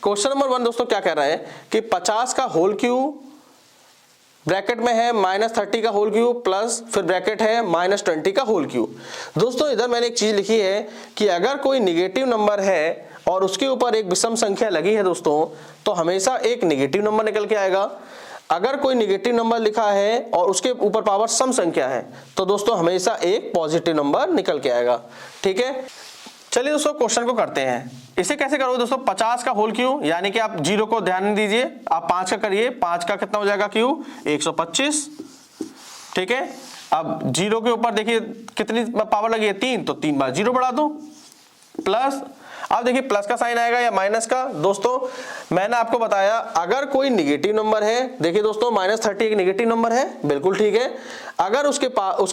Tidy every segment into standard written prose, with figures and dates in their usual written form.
Question number 1 दोस्तों क्या कह रहा है कि 50 का होल क्यूब ब्रैकेट में है -30 का होल क्यूब प्लस फिर ब्रैकेट है -20 का होल क्यूब। दोस्तों इधर मैंने एक चीज लिखी है कि अगर कोई निगेटिव नंबर है और उसके ऊपर एक विषम संख्या लगी है दोस्तों, तो हमेशा एक निगेटिव नंबर निकल के आएगा। अगर कोई निगेटिव नंबर लिखा है और उसके ऊपर पावर सम संख्या है तो दोस्तों हमेशा एक पॉजिटिव नंबर निकल के आएगा। ठीक है, चलिए दोस्तों क्वेश्चन को करते हैं। इसे कैसे करोगे दोस्तों, 50 का होल क्यूब यानी कि आप जीरो को ध्यान नहीं दीजिए, आप 5 का करिए। 5 का कितना हो जाएगा क्यूब, 125। ठीक है, अब जीरो के ऊपर देखिए कितनी पावर लगी है, 3, तो 3 बार जीरो बढ़ा दो प्लस। अब देखिए प्लस का साइन आएगा या माइनस का। दोस्तों मैंने आपको बताया अगर कोई निगेटिव नंबर है, देखिए दोस्तों -30 एक निगेटिव नंबर है, बिल्कुल ठीक है। अगर उसके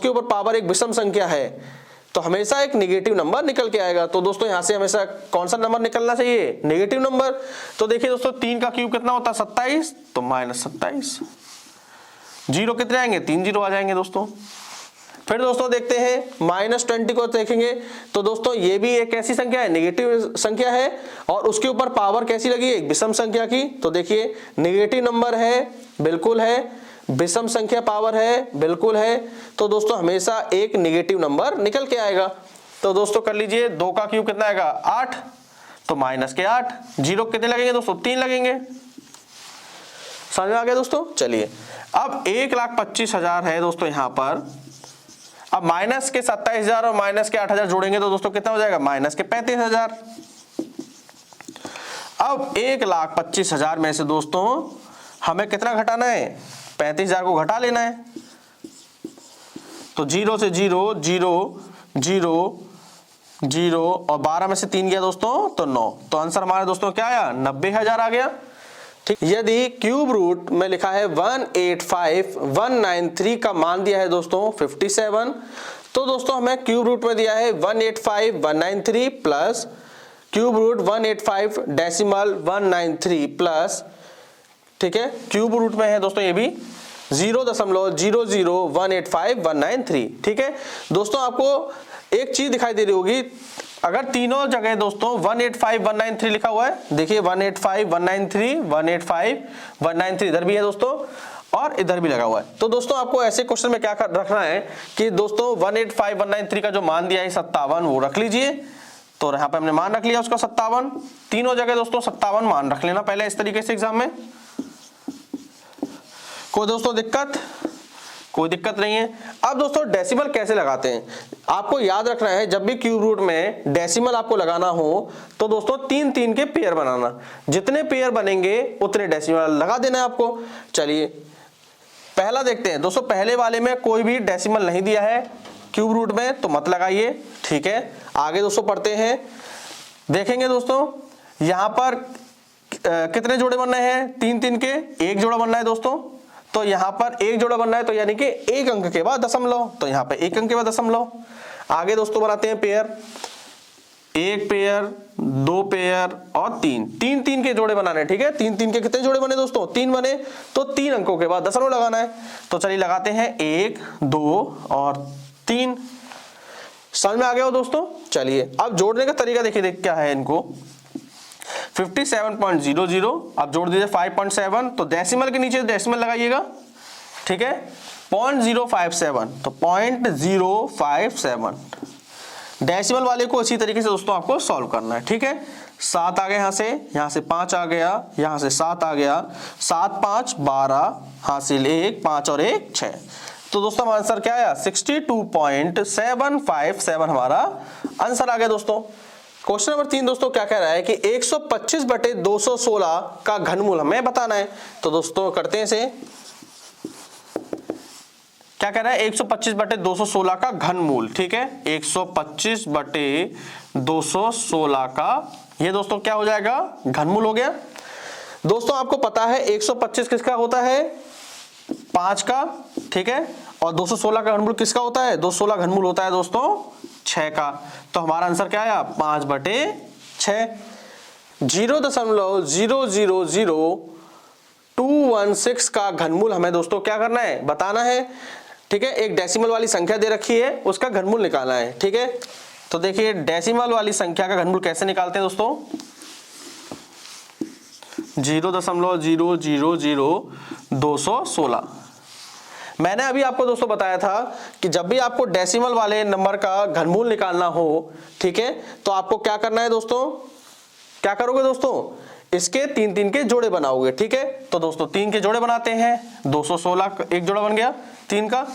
ऊपर पावर एक विषम संख्या है तो हमेशा एक निगेटिव नंबर निकल के आएगा। तो दोस्तों यहां से हमेशा कौन सा नंबर निकलना चाहिए, नेगेटिव नंबर। तो देखिए दोस्तों 3 का क्यूब कितना होता है, 27, तो -27। जीरो कितने आएंगे, 3 जीरो आ जाएंगे दोस्तों। फिर दोस्तों देखते हैं -20 को देखेंगे तो दोस्तों ये भी एक ऐसी संख्या है, नेगेटिव संख्या है और उसके ऊपर पावर कैसी लगी है, एक विषम संख्या की। तो देखिए नेगेटिव नंबर है, बिल्कुल है, विषम संख्या पावर है, बिल्कुल है। तो दोस्तों हमेशा एक नेगेटिव नंबर निकल के आएगा। तो दोस्तों कर लीजिए 2 का क्यूब कितना आएगा, 8, तो -8। जीरो कितने लगेंगे दोस्तों, 3 लगेंगे। समझ में आ गया दोस्तों। चलिए अब 1,25,000 है दोस्तों यहाँ पर। अब माइनस के 27,000 और माइनस के 8,000 जोड़ेंगे तो दोस्तों कितना हो जाएगा, माइनस के 35,000। अब 1,25,000 में से दोस्तों हमें कितना घटाना है, 35,000 को घटा लेना है। तो 0 से 0, 0, 0, 0 और 12 में से 3 गया दोस्तों तो 9। तो आंसर हमारा दोस्तों क्या आया, 90,000 आ गया। ठीक, यदि क्यूब रूट में लिखा है 185,193 का मान दिया है दोस्तों 57, तो दोस्तों हमें क्यूब रूट में दिया है 185,193 प्लस क्यूब रूट 185.193 प्लस, ठीक है, क्यूब रूट में है दोस्तों ये भी 0.00185,193। ठीक है दोस्तों, आपको एक चीज दिखाई दे रही होगी, अगर तीनों जगह दोस्तों 185,193 लिखा हुआ है, देखिए 185,193, 185,193 इधर भी है दोस्तों और इधर भी लगा हुआ है। तो दोस्तों आपको ऐसे क्वेश्चन में क्या रखना है कि दोस्तों 185,193 का जो मान दिया है 57 वो रख लीजिए। तो यहाँ पे हमने मान रख लिया उसका 57, तीनों जगह दोस्तों 57 मान रख लेना पहले इस तरीके से एग्जाम में। कोई दोस्तों दिक्कत, कोई दिक्कत नहीं है। अब दोस्तों डेसिमल कैसे लगाते हैं, आपको याद रखना है जब भी क्यूब रूट में डेसिमल आपको लगाना हो तो दोस्तों 3-3 के पेयर बनाना, जितने पेयर बनेंगे उतने डेसिमल लगा देना है आपको। चलिए पहला देखते हैं दोस्तों, पहले वाले में कोई भी डेसिमल नहीं दिया है क्यूब रूट में तो मत लगाइए। ठीक है, आगे दोस्तों पढ़ते हैं, देखेंगे दोस्तों यहां पर कितने जोड़े बनने हैं, 3-3 के, एक जोड़ा बनना है दोस्तों। तो यहां पर एक जोड़ा बनना है तो यानी कि एक अंक के बाद दशमलव, तो यहां पे एक अंक के बाद दशमलव। आगे दोस्तों बनाते हैं पेयर, एक पेयर, 2 पेयर और 3 के जोड़े बनाने। ठीक है, 3 के कितने जोड़े बने दोस्तों, 3 बने, तो 3 अंकों के बाद दशमलव लगाना है। तो चलिए लगाते हैं 1, 2 और 3। समझ में आ गया हो दोस्तों। चलिए अब जोड़ने का तरीका देखिए क्या है इनको, 57.00 अब जोड़ दीजिए 5.7, तो डेसिमल के नीचे डेसिमल लगाइएगा। ठीक है, 0.057 तो 0.057 डेसिमल वाले को इसी तरीके से दोस्तों आपको सॉल्व करना है। ठीक है, 7 आ गया यहाँ से 5 आ गया, यहाँ से 7 आ गया, 7 5 12 हासिल 1, 5 और 1 6। तो दोस्तों हमारा आंसर क्या आया, 62.757 हमारा आंसर आ गया दोस्तों। क्वेश्चन नंबर 3 दोस्तों क्या कह रहा है कि 125/216 का घनमूल हमें बताना है। तो दोस्तों करते हैं इसे, क्या कह रहा है, 125/216 का घनमूल। ठीक है, 125/216 का ये दोस्तों क्या हो जाएगा, घनमूल हो गया। दोस्तों आपको पता है 125 किसका होता है, 5 का। ठीक है, और 216 का घनमूल किसका होता है, 216 घनमूल होता है दोस्तों 6 का। तो हमारा आंसर क्या आया, 5/6। 0.000216 का घनमूल हमें दोस्तों क्या करना है, बताना है। ठीक है, एक डेसिमल वाली संख्या दे रखी है, उसका घनमूल निकालना है। ठीक है, तो देखिए डेसिमल वाली संख्या का घनमूल कैसे निकालते हैं दोस्तों, 0.0000216। मैंने अभी आपको दोस्तों बताया था कि जब भी आपको डेसिमल वाले नंबर का घनमूल निकालना हो, ठीक है, तो आपको क्या करना है दोस्तों, क्या करोगे दोस्तों, इसके 3 के जोड़े बनाओगे, ठीक है। तो दोस्तों 3 के जोड़े बनाते हैं, 216 का एक जोड़ा बन गया 3 का,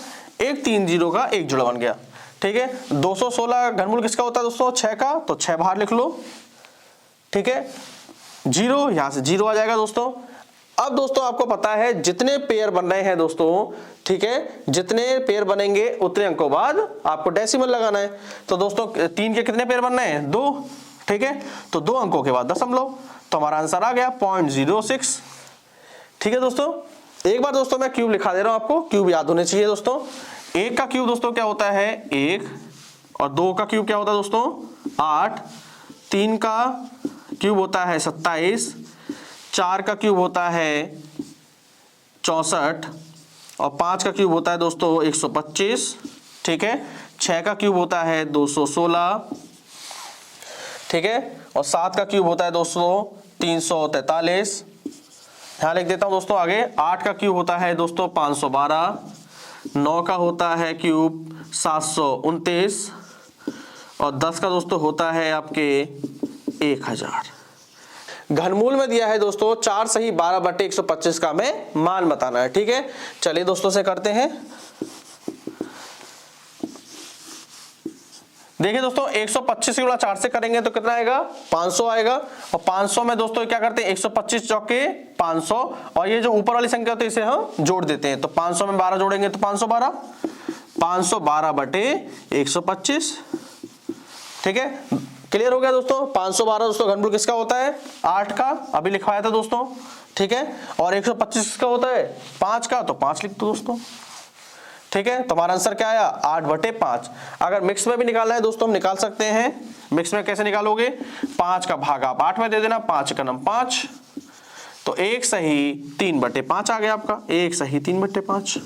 130 का एक जोड़ा बन गया, ठीक है। 216 घनमूल किसका होता है दोस्तों, 6 का, तो 6 बाहर लिख लो, ठीक है। 0 यहां से 0 आ जाएगा दोस्तों। अब दोस्तों आपको पता है जितने पेयर बन रहे हैं दोस्तों, ठीक है, जितने पेयर बनेंगे उतने अंकों बाद आपको डेसिमल लगाना है। तो दोस्तों 3 के कितने पेयर बन रहे हैं, 2, ठीक है, तो 2 अंकों के बाद दशमलव, तो हमारा आंसर आ गया 0.06, ठीक है दोस्तों। एक बार दोस्तों मैं क्यूब लिखा दे रहा हूं आपको, क्यूब याद होने चाहिए दोस्तों। 1 का क्यूब दोस्तों क्या होता है 1, और 2 का क्यूब क्या होता है दोस्तों 8, 3 का क्यूब होता है 27, 4 का क्यूब होता है 64, और 5 का क्यूब होता है दोस्तों 125, ठीक है। 6 का क्यूब होता है 216, ठीक है, और 7 का क्यूब होता है दोस्तों 343। यहाँ लिख देता हूं दोस्तों आगे। 8 का क्यूब होता है दोस्तों 512, 9 का होता है क्यूब 729, और 10 का दोस्तों होता है आपके 1000। घनमूल में दिया है दोस्तों 4 सही 12/125 का हमें मान बताना है, ठीक है। चलिए दोस्तों से करते हैं। देखिए दोस्तों 125 गुणा 4 से करेंगे तो कितना आएगा 500 आएगा, और 500 में दोस्तों क्या करते हैं 125 चौके 500, और ये जो ऊपर वाली संख्या होती है इसे हम जोड़ देते हैं, तो 500 में 12 जोड़ेंगे तो 512, 512/125, ठीक है। क्लियर हो गया दोस्तों। 512 दोस्तों घनमूल किसका होता है 8 का, अभी लिखवाया था दोस्तों, ठीक है, और 125 किसका होता है 5 का, तो 5 लिख दो दोस्तों, ठीक है। तो हमारा आंसर क्या आया 8/5। अगर मिक्स में भी निकालना है दोस्तों हम निकाल सकते हैं। मिक्स में कैसे निकालोगे, 5 का भाग आप 8 में दे देना, 5 का नम 5, तो 1 सही 3/5 आ गया आपका, 1 सही 3/5।